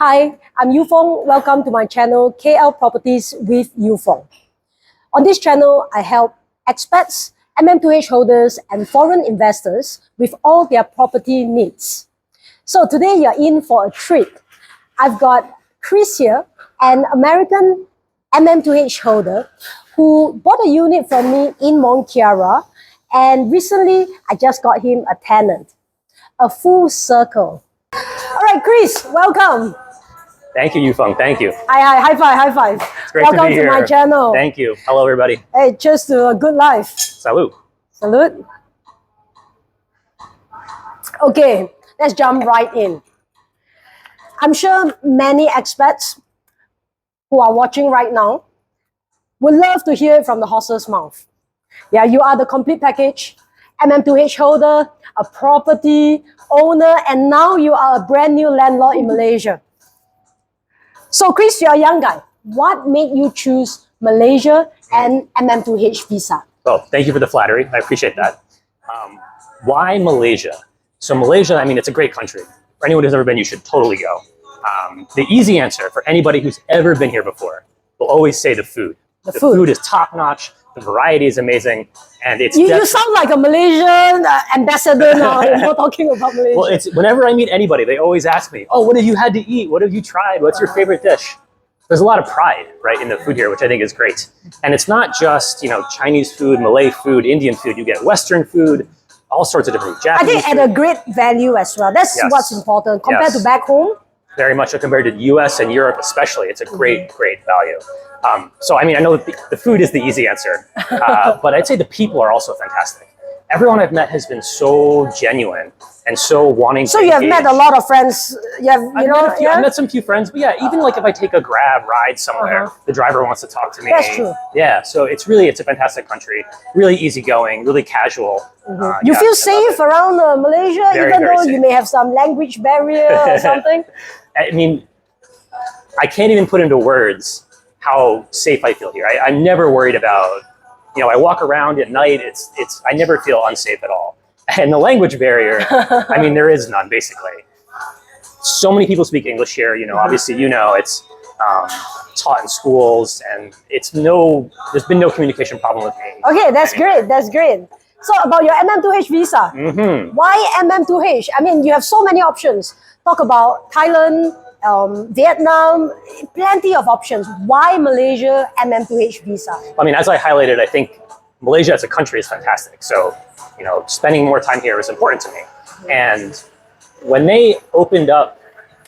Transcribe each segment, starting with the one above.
Hi, I'm Yew Foong. Welcome to my channel, KL Properties with Yew Foong. On this channel, I help expats, MM2H holders, and foreign investors with all their property needs. So today you're in for a treat. I've got Chris here, an American MM2H holder who bought a unit from me in Mont, Kiara, and recently I just got him a tenant. A full circle. All right, Chris, welcome. Thank you, Yew Foong. Thank you. Hi, high five, high five. It's great welcome to be here. My channel. Thank you. Hello, everybody. Hey, cheers to a good life. Salud. Salute. Okay, let's jump right in. I'm sure many expats who are watching right now would love to hear it from the horse's mouth. Yeah, you are the complete package, MM2H holder, a property owner, and now you are a brand new landlord in Malaysia. So Chris, you're a young guy. What made you choose Malaysia and MM2H visa? Well, thank you for the flattery. I appreciate that. Why Malaysia? So Malaysia, I mean, it's a great country. For anyone who's ever been, you should totally go. The easy answer for anybody who's ever been here before will always say the food. The food is top-notch. The variety is amazing, and it's you sound like a Malaysian ambassador now. You're talking about Malaysia. Well, it's whenever I meet anybody, they always ask me, "Oh, what have you had to eat? What have you tried? What's your favorite dish?" There's a lot of pride, right, in the food here, which I think is great. And it's not just Chinese food, Malay food, Indian food. You get Western food, all sorts of different Japanese. I think at a great value as well. That's what's important compared to back home. Very much so compared to the US and Europe especially. It's a great value. So, I mean, I know that the food is the easy answer, but I'd say the people are also fantastic. Everyone I've met has been so genuine and so wanting to engage. So you have met a lot of friends. I've met some few friends, but yeah, even like if I take a Grab ride somewhere, the driver wants to talk to me. That's true. Yeah, so it's a fantastic country. Really easygoing, really casual. You feel safe around Malaysia, even though you may have some language barrier or something? I mean, I can't even put into words how safe I feel here. I'm never worried about, I walk around at night, I never feel unsafe at all. And the language barrier, I mean, there is none, basically. So many people speak English here, obviously, it's taught in schools, and there's been no communication problem with me. Okay, that's great, that's great. So about your MM2H visa, why MM2H? I mean, you have so many options. Talk about Thailand, Vietnam, plenty of options. Why Malaysia MM2H visa? I mean, as I highlighted, I think Malaysia as a country is fantastic. So, spending more time here is important to me. And when they opened up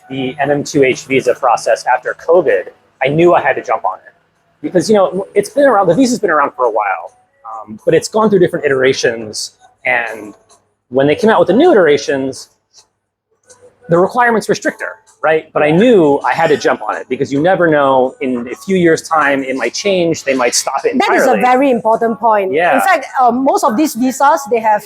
the MM2H visa process after COVID, I knew I had to jump on it. Because, it's been around, the visa's been around for a while, but it's gone through different iterations. And when they came out with the new iterations, the requirements were stricter, right? But I knew I had to jump on it because you never know, in a few years' time, it might change, they might stop it entirely. That is a very important point. Yeah. In fact, most of these visas, they have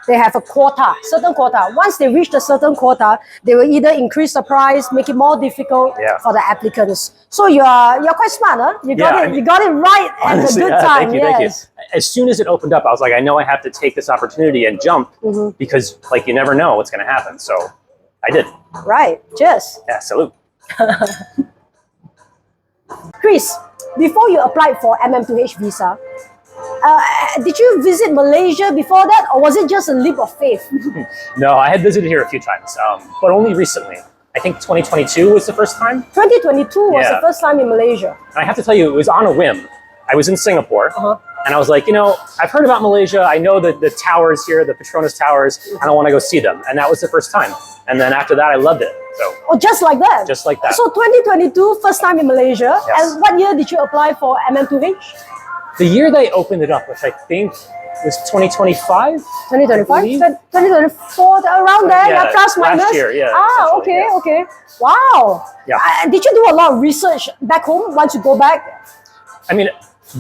they have a quota, certain quota. Once they reach a certain quota, they will either increase the price, make it more difficult for the applicants. So you're quite smart, huh? You got it right honestly, at a good time. Thank you. As soon as it opened up, I was like, I know I have to take this opportunity and jump because you never know what's going to happen. So I did. Right. Cheers. Yeah, salute. Chris, before you applied for MM2H visa, did you visit Malaysia before that, or was it just a leap of faith? No, I had visited here a few times, but only recently. I think 2022 was the first time. 2022 was the first time in Malaysia. And I have to tell you, it was on a whim. I was in Singapore, and I was like, I've heard about Malaysia. I know the towers here, the Petronas Towers, and I want to go see them. And that was the first time. And then after that, I loved it. So. Oh, just like that? Just like that. So 2022, first time in Malaysia. Yes. And what year did you apply for MM2H? The year they opened it up, which I think was 2025? 2025? 2024, around there, plus minus? Last year, Okay. Wow. Yeah. Did you do a lot of research back home once you go back? I mean,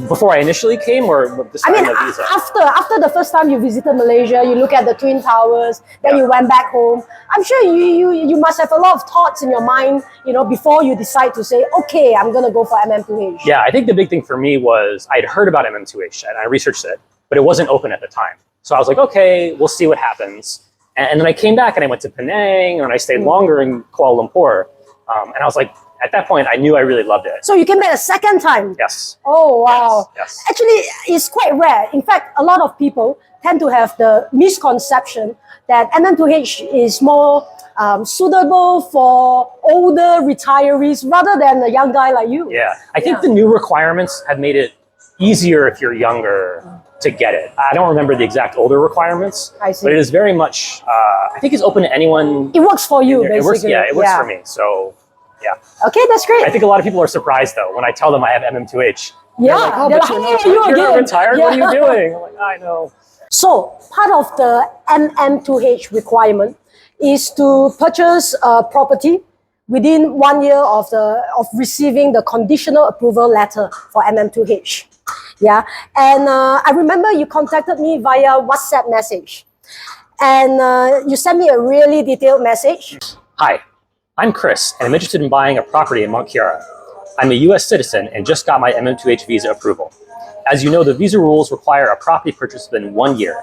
before I initially came, or the visa? After the first time you visited Malaysia, you look at the Twin Towers, then you went back home. I'm sure you must have a lot of thoughts in your mind, before you decide to say, okay, I'm going to go for MM2H. Yeah, I think the big thing for me was I'd heard about MM2H and I researched it, but it wasn't open at the time. So I was like, okay, we'll see what happens. And then I came back and I went to Penang and I stayed longer in Kuala Lumpur. And I was like, at that point, I knew I really loved it. So you came back a second time? Yes. Oh, wow. Yes. Actually, it's quite rare. In fact, a lot of people tend to have the misconception that MM2H is more suitable for older retirees rather than a young guy like you. Yeah. I think the new requirements have made it easier if you're younger to get it. I don't remember the exact older requirements, I see. but it is very much, I think it's open to anyone. It works for you, basically. It works, yeah, it works for me. So, yeah. Okay, that's great. I think a lot of people are surprised, though, when I tell them I have MM2H. Yeah. They're like, oh, They're but like, you're not again? retired? Yeah. What are you doing? I'm like, I know. So part of the MM2H requirement is to purchase a property within 1 year of receiving the conditional approval letter for MM2H. Yeah, and I remember you contacted me via WhatsApp message, and you sent me a really detailed message. Hi, I'm Chris, and I'm interested in buying a property in Mont. I'm a US citizen and just got my MM2H visa approval. As you know, the visa rules require a property purchase within 1 year.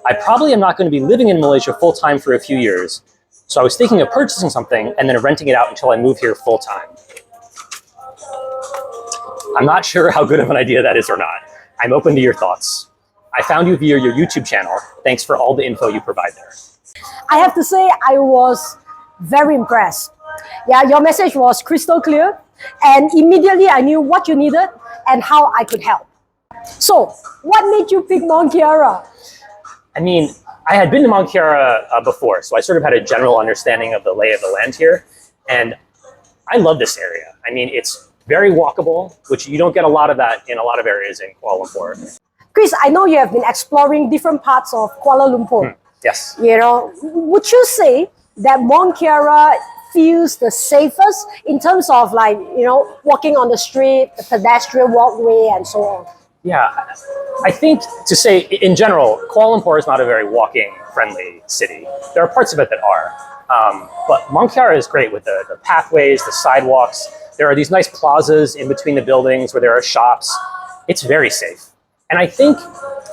I probably am not going to be living in Malaysia full-time for a few years, so I was thinking of purchasing something and then renting it out until I move here full-time. I'm not sure how good of an idea that is or not. I'm open to your thoughts. I found you via your YouTube channel. Thanks for all the info you provide there. I have to say I was very impressed. Yeah, your message was crystal clear, and immediately I knew what you needed and how I could help. So, what made you pick Mont Kiara? I mean, I had been to Mont before, so I sort of had a general understanding of the lay of the land here, and I love this area. I mean, it's very walkable, which you don't get a lot of that in a lot of areas in Kuala Lumpur. Chris, I know you have been exploring different parts of Kuala Lumpur. Yes. You know, would you say that Mont Kiara feels the safest in terms of, like, you know, walking on the street, the pedestrian walkway, and so on? Yeah, I think to say in general, Kuala Lumpur is not a very walking-friendly city. There are parts of it that are. But Mont is great with the pathways, the sidewalks. There are these nice plazas in between the buildings where there are shops. It's very safe. And I think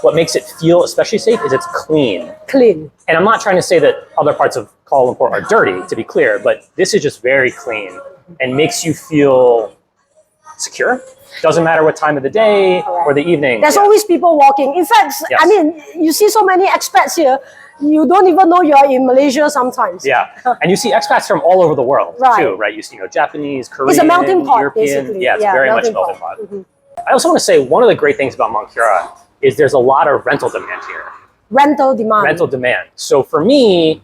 what makes it feel especially safe is it's clean. Clean. And I'm not trying to say that other parts of Kuala Lumpur are dirty, to be clear, but this is just very clean and makes you feel secure. Doesn't matter what time of the day or the evening. There's always people walking. In fact, Yes. I mean, you see so many expats here, you don't even know you're in Malaysia sometimes. Yeah, and you see expats from all over the world too, right? You see, Japanese, Korean, it's a melting pot, European. basically. Yeah, it's very much a melting pot. Mm-hmm. I also want to say one of the great things about Mont is there's a lot of rental demand here. Rental demand. Rental demand. So for me,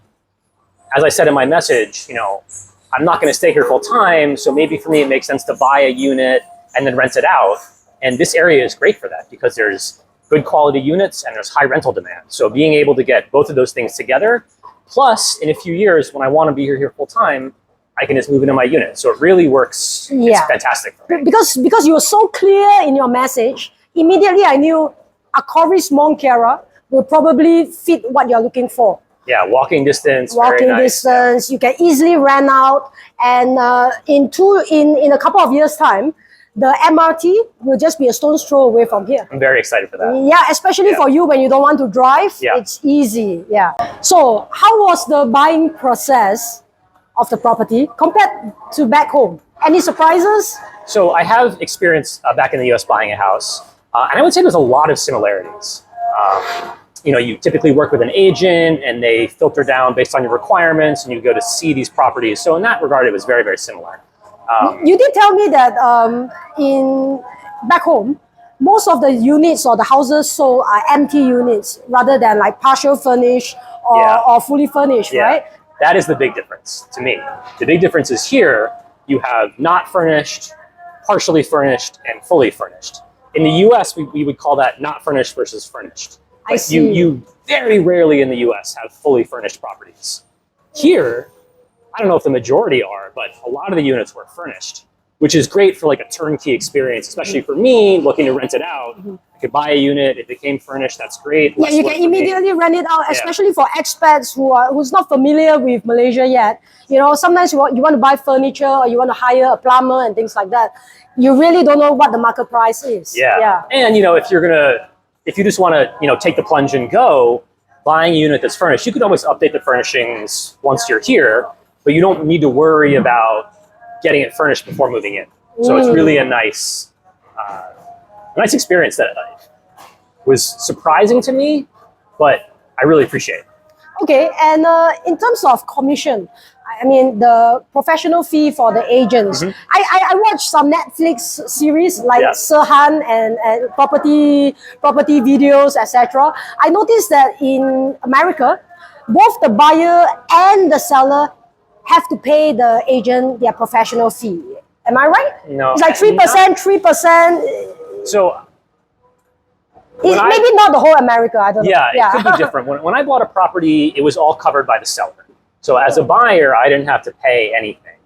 as I said in my message, you know, I'm not going to stay here full time, so maybe for me it makes sense to buy a unit and then rent it out. And this area is great for that because there's good quality units and there's high rental demand. So being able to get both of those things together, plus in a few years when I want to be here full time, I can just move into my unit. So it really works. Yeah. It's fantastic for me. Because you were so clear in your message, immediately I knew Aquarius Mont Kiara will probably fit what you're looking for. Yeah, walking distance. Walking very nice. distance, you can easily rent out, and in a couple of years' time, the MRT will just be a stone's throw away from here. I'm very excited for that. Yeah, especially for you when you don't want to drive, it's easy. Yeah. So, how was the buying process of the property compared to back home? Any surprises? So I have experience back in the US buying a house, and I would say there's a lot of similarities. You know, you typically work with an agent and they filter down based on your requirements and you go to see these properties. So in that regard, it was very, very similar. You did tell me that in back home, most of the units or the houses sold are empty units rather than like partial furnished or fully furnished, right? That is the big difference to me. The big difference is here, you have not furnished, partially furnished, and fully furnished. In the US, we would call that not furnished versus furnished. I see. You very rarely in the US have fully furnished properties. Here, I don't know if the majority are, but a lot of the units were furnished, which is great for like a turnkey experience, especially for me looking to rent it out. I could buy a unit, if it came furnished, that's great. Yeah, you can immediately rent it out, especially for expats who's not familiar with Malaysia yet. You know, sometimes you want to buy furniture or you want to hire a plumber and things like that. You really don't know what the market price is. Yeah. And you know, if you just want to, you know, take the plunge and go, buying a unit that's furnished, you could always update the furnishings once you're here, but you don't need to worry about getting it furnished before moving in. So it's really a nice experience that was surprising to me, but I really appreciate it. Okay, and in terms of commission, I mean the professional fee for the agents. I watched some Netflix series like Zeon and property videos, etc. I noticed that in America, both the buyer and the seller have to pay the agent their professional fee. Am I right? No, it's like 3%, 3%. So maybe not the whole America. I don't know. Yeah, it could be different. When I bought a property, it was all covered by the seller. So as a buyer, I didn't have to pay anything.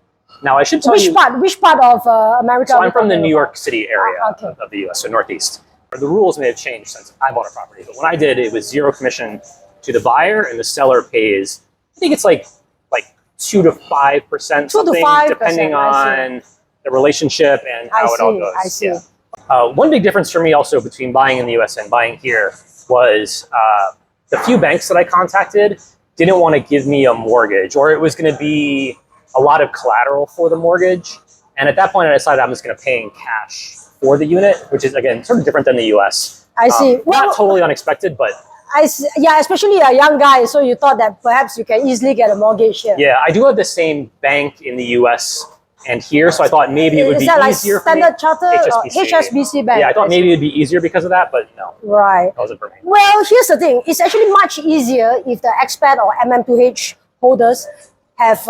Now I should tell you which part of America. So I'm from the New York City area okay. of the U.S., so Northeast. The rules may have changed since I bought a property, but when I did, it was 0 commission to the buyer, and the seller pays. I think it's like 2 to 5%, something, depending on the relationship and how it all goes. I see. One big difference for me also between buying in the U.S. and buying here was the few banks that I contacted didn't want to give me a mortgage, or it was going to be a lot of collateral for the mortgage. And at that point, I decided I'm just going to pay in cash for the unit, which is, again, sort of different than the U.S. I see. Not totally unexpected, but... Yeah, especially a young guy, so you thought that perhaps you can easily get a mortgage here. Yeah, I do have the same bank in the U.S. and here, so I thought maybe it would be easier for me. Standard Chartered or HSBC Bank? Yeah, I thought maybe it would be easier because of that, but no. Right. That wasn't for me. Well, here's the thing. It's actually much easier if the expat or MM2H holders have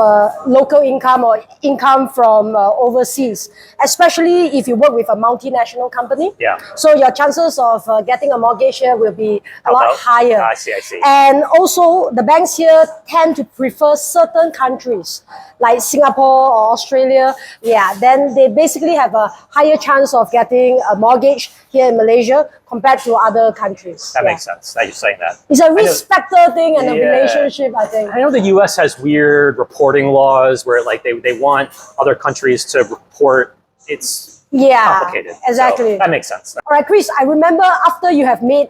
local income or income from overseas, especially if you work with a multinational company. Yeah. So your chances of getting a mortgage here will be a lot higher. I see. And also, the banks here tend to prefer certain countries, like Singapore or Australia. Yeah, then they basically have a higher chance of getting a mortgage here in Malaysia compared to other countries. That makes sense. Now you're saying that. It's a risk factor thing and a relationship, I think. I know the U.S. has weird reporting laws where like they want other countries to report. It's complicated. Exactly. So that makes sense. All right, Chris, I remember after you have made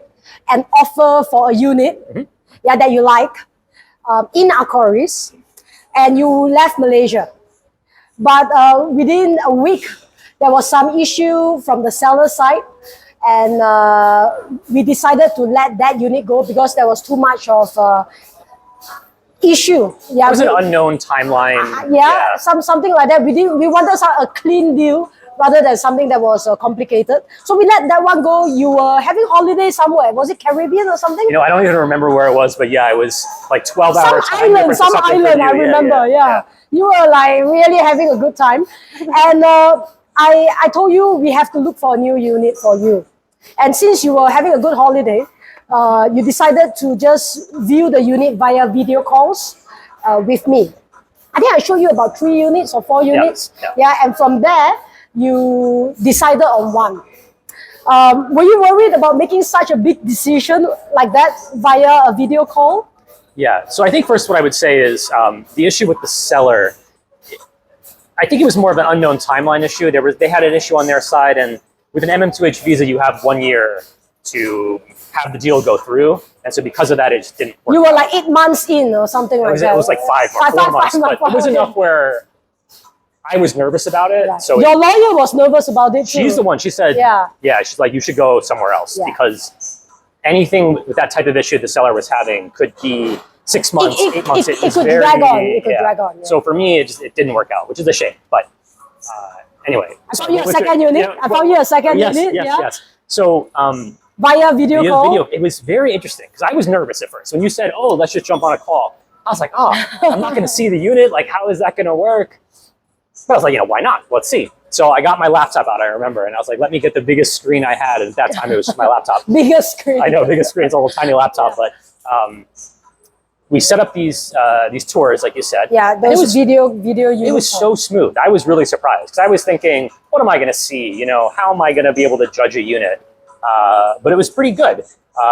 an offer for a unit that you like in Aquarius, and you left Malaysia. But within a week, there was some issue from the seller side, and we decided to let that unit go because there was too much of issue. Yeah, it was an unknown timeline. Something like that. We wanted a clean deal rather than something that was complicated. So we let that one go. You were having holiday somewhere. Was it Caribbean or something? You know, I don't even remember where it was, but yeah, it was like 12 hours. Some island, I remember, yeah. You were like really having a good time. And I told you we have to look for a new unit for you. And since you were having a good holiday, you decided to just view the unit via video calls with me. I think I showed you about 3 units or 4 units. And from there, you decided on one. Were you worried about making such a big decision like that via a video call? Yeah, so I think first what I would say is the issue with the seller, I think it was more of an unknown timeline issue. They had an issue on their side, and with an MM2H visa, you have 1 year to have the deal go through. And so because of that, it just didn't work. You were like 8 months in or something like that. It was like 4 months, but it was enough where I was nervous about it. Yeah. So your lawyer was nervous about it too. She's the one. She said, she's like, you should go somewhere else because anything with that type of issue the seller was having could be 6 months, 8 months. It could drag on. It could drag on. So for me, it didn't work out, which is a shame. But anyway. I found you a second unit. I found you a second unit. Yes. So via video call? It was very interesting because I was nervous at first. When you said, oh, let's just jump on a call, I was like, oh, I'm not going to see the unit. Like, how is that going to work? But I was like, why not? Let's see. So I got my laptop out, I remember, and I was like, let me get the biggest screen I had. And at that time, it was just my laptop. Biggest screen. I know, biggest screen. It's a little tiny laptop. But we set up these tours, like you said. Yeah, those video units. It was so smooth. I was really surprised because I was thinking, what am I going to see? How am I going to be able to judge a unit? But it was pretty good.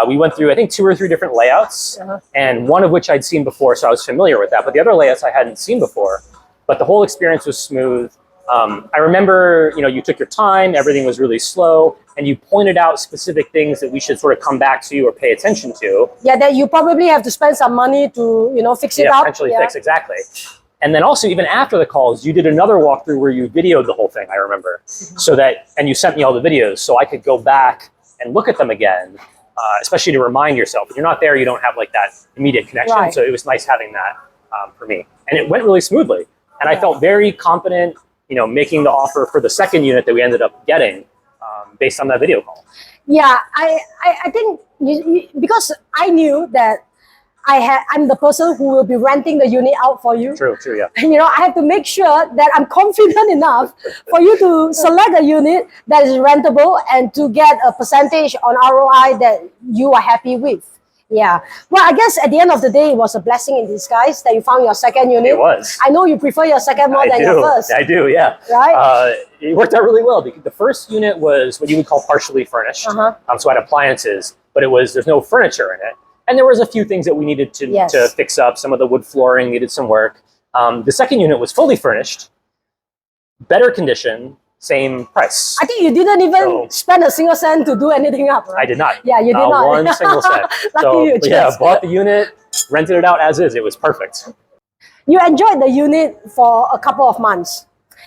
We went through, I think, 2 or 3 different layouts, and one of which I'd seen before, so I was familiar with that. But the other layouts I hadn't seen before. But the whole experience was smooth. I remember, you took your time, everything was really slow, and you pointed out specific things that we should sort of come back to or pay attention to. Yeah, that you probably have to spend some money to, fix it up. Potentially fix, exactly. And then also, even after the calls, you did another walkthrough where you videoed the whole thing, I remember. So that, and you sent me all the videos so I could go back and look at them again, especially to remind yourself. If you're not there, you don't have like that immediate connection. Right. So it was nice having that for me. And it went really smoothly. And I felt very confident, you know, making the offer for the second unit that we ended up getting based on that video call. Yeah, I think because I knew that I'm the person who will be renting the unit out for you. True, yeah. And you know, I have to make sure that I'm confident enough for you to select a unit that is rentable and to get a percentage on ROI that you are happy with. Yeah. Well, I guess at the end of the day, it was a blessing in disguise that you found your second unit. It was. I know you prefer your second more than your first. I do, yeah. Right? It worked out really well because the first unit was what you would call partially furnished. So I had appliances, but there's no furniture in it. And there was a few things that we needed to fix up. Some of the wood flooring needed some work. The second unit was fully furnished, better condition, same price. I think you didn't even spend a single cent to do anything up, right? I did not. Yeah, you did not. One single cent. Lucky you, yeah, bought the unit, rented it out as is. It was perfect. You enjoyed the unit for a couple of months.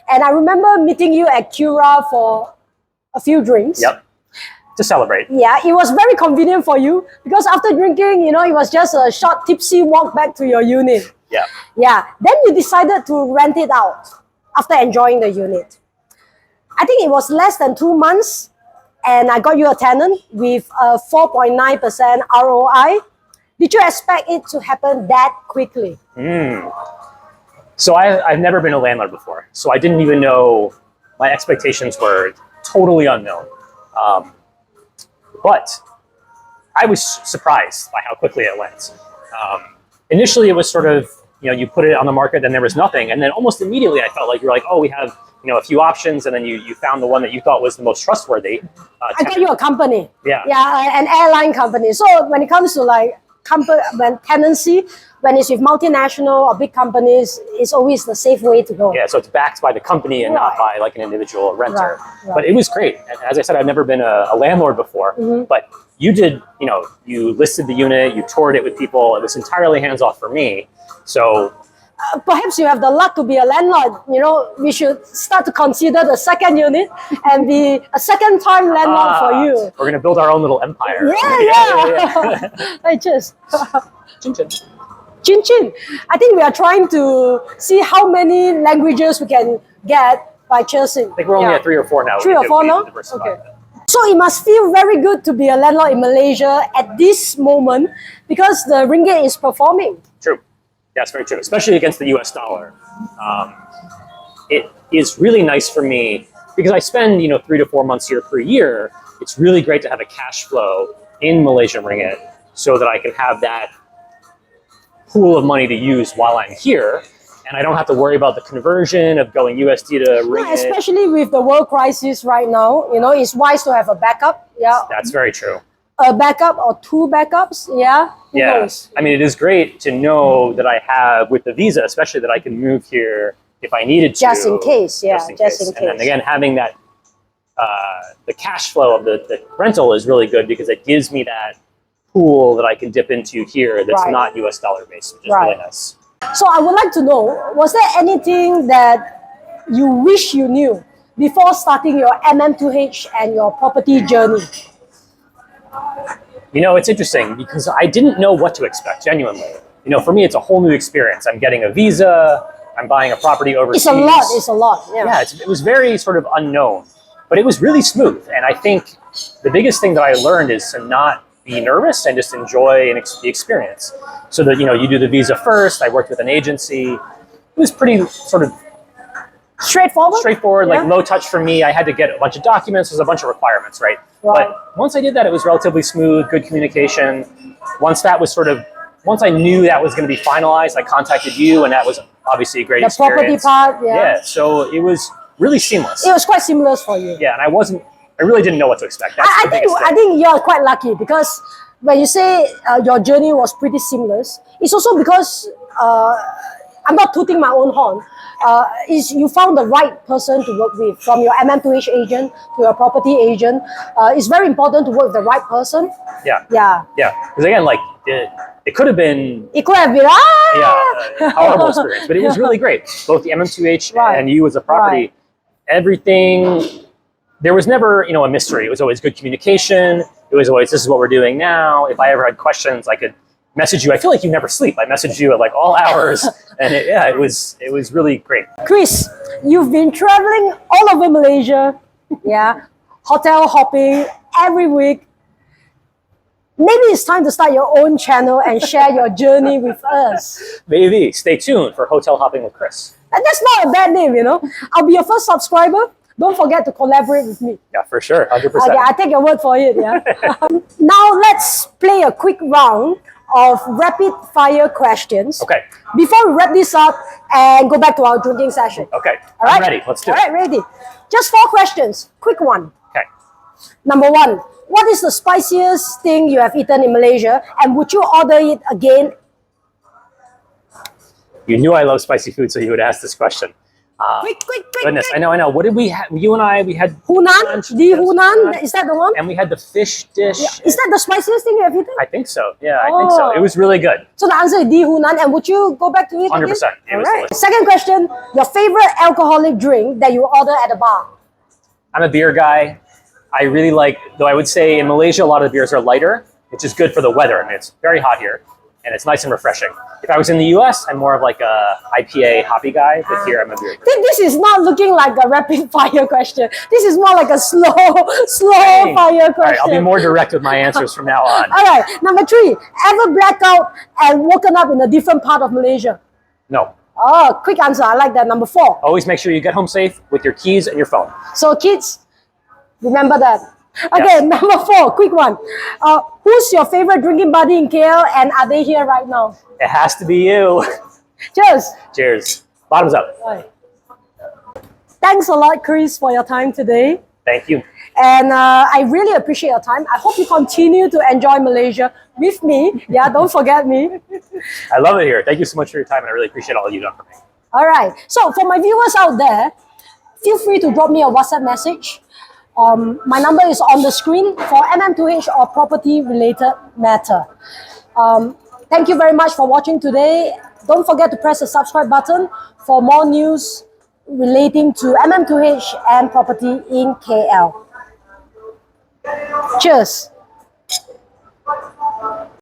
And I remember meeting you at Kiara for a few drinks. Yep. To celebrate. Yeah, it was very convenient for you because after drinking, you know, it was just a short tipsy walk back to your unit. Yeah. Yeah. Then you decided to rent it out after enjoying the unit. I think it was less than 2 months and I got you a tenant with a 4.9% ROI. Did you expect it to happen that quickly? So I've never been a landlord before. So I didn't even know, my expectations were totally unknown. But I was surprised by how quickly it went. Initially, it was sort of, you know, you put it on the market, then there was nothing. And then almost immediately, I felt like you were like, oh, we have, you know, a few options. And then you found the one that you thought was the most trustworthy. I got you a company. Yeah. Yeah, an airline company. So when it comes to like tenancy, when it's with multinational or big companies, it's always the safe way to go. Yeah, so it's backed by the company and not by like an individual renter. Right. But it was great. And as I said, I've never been a landlord before, but you did, you know, you listed the unit, you toured it with people. It was entirely hands-off for me. So perhaps you have the luck to be a landlord. You know, we should start to consider the second unit and be a second-time landlord for you. We're going to build our own little empire. Yeah. I just... Chin chin. Chin chin. I think we are trying to see how many languages we can get by choosing. I think we're only at 3 or 4 now. 3 or 4 now? Okay. So it must feel very good to be a landlord in Malaysia at this moment because the ringgit is performing. True. That's very true, especially against the US dollar. It is really nice for me because I spend, you know, 3 to 4 months here per year. It's really great to have a cash flow in Malaysian ringgit so that I can have that pool of money to use while I'm here. And I don't have to worry about the conversion of going USD to ringgit. Especially with the world crisis right now, you know, it's wise to have a backup. Yeah. That's very true. A backup or 2 backups. Yeah. Who knows? I mean, it is great to know that I have with the visa, especially that I can move here if I needed to. Just in case. Yeah. Just in case. And then again, having that, the cash flow of the rental is really good because it gives me that pool that I can dip into here that's not US dollar based, which is really nice. So I would like to know, was there anything that you wish you knew before starting your MM2H and your property journey? You know, it's interesting because I didn't know what to expect, genuinely. You know, for me, it's a whole new experience. I'm getting a visa, I'm buying a property overseas. It's a lot. Yeah, it was very sort of unknown, but it was really smooth. And I think the biggest thing that I learned is to not be nervous and just enjoy the experience. So that, you know, you do the visa first. I worked with an agency. It was pretty sort of straightforward, like low touch for me. I had to get a bunch of documents. There's a bunch of requirements, right? But once I did that, it was relatively smooth, good communication. Once I knew that was going to be finalized, I contacted you, and that was obviously a great experience. The property part, yeah. So it was really seamless. It was quite seamless for you. Yeah, and I really didn't know what to expect. I think you're quite lucky because when you say your journey was pretty seamless, it's also because I'm not tooting my own horn. Is you found the right person to work with, from your MM2H agent to your property agent. It's very important to work with the right person. Yeah. Yeah. Yeah. Because again, like it could have been It could have been, a horrible experience, but it was really great. Both the MM2H Right. and you as a property, Right. everything, there was never, a mystery. It was always good communication. It was always, this is what we're doing now. If I ever had questions, I could message you. I feel like you never sleep. I message you at like all hours. And it was really great. Chris, you've been traveling all over Malaysia, yeah, hotel hopping every week. Maybe it's time to start your own channel and share your journey with us. Maybe. Stay tuned for Hotel Hopping with Chris. And that's not a bad name, I'll be your first subscriber. Don't forget to collaborate with me. Yeah, for sure. 100%. Okay, I take your word for it, yeah. Now let's play a quick round of rapid fire questions. Okay. Before we wrap this up and go back to our drinking session. Okay. All right? I'm ready. Let's do it. All right, ready. Just 4 questions. Quick one. Okay. Number 1. What is the spiciest thing you have eaten in Malaysia, and would you order it again? You knew I love spicy food, so you would ask this question. Quick. Goodness, I know. What did we have? You and I, we had Hunan? lunch, The Hunan? Is that the one? and we had the fish dish. Is that the spiciest thing you have eaten? I think so. Yeah, I think so. Oh. It was really good. So the answer is the Hunan, and would you go back to it 100%. again? It was delicious. Second question, your favorite alcoholic drink that you order at a bar? I'm a beer guy. I really like, though I would say in Malaysia, a lot of the beers are lighter, which is good for the weather. I mean, it's very hot here, and it's nice and refreshing. If I was in the US, I'm more of like a IPA hoppy guy, but here I'm a beer guy. This is not looking like a rapid fire question. This is more like a slow fire question. All right, I'll be more direct with my answers from now on. All right, number 3, ever blacked out and woken up in a different part of Malaysia? No. Oh, quick answer. I like that. Number 4. Always make sure you get home safe with your keys and your phone. So kids, remember that. Okay, Yes. number 4, quick one. Who's your favorite drinking buddy in KL, and are they here right now? It has to be you. Cheers. Cheers. Bottoms up. Right. Thanks a lot, Chris, for your time today. Thank you. And I really appreciate your time. I hope you continue to enjoy Malaysia with me. Yeah, don't forget me. I love it here. Thank you so much for your time, and I really appreciate all you've done for me. All right. So for my viewers out there, feel free to drop me a WhatsApp message. My number is on the screen for MM2H or property-related matter. Thank you very much for watching today. Don't forget to press the subscribe button for more news relating to MM2H and property in KL. Cheers.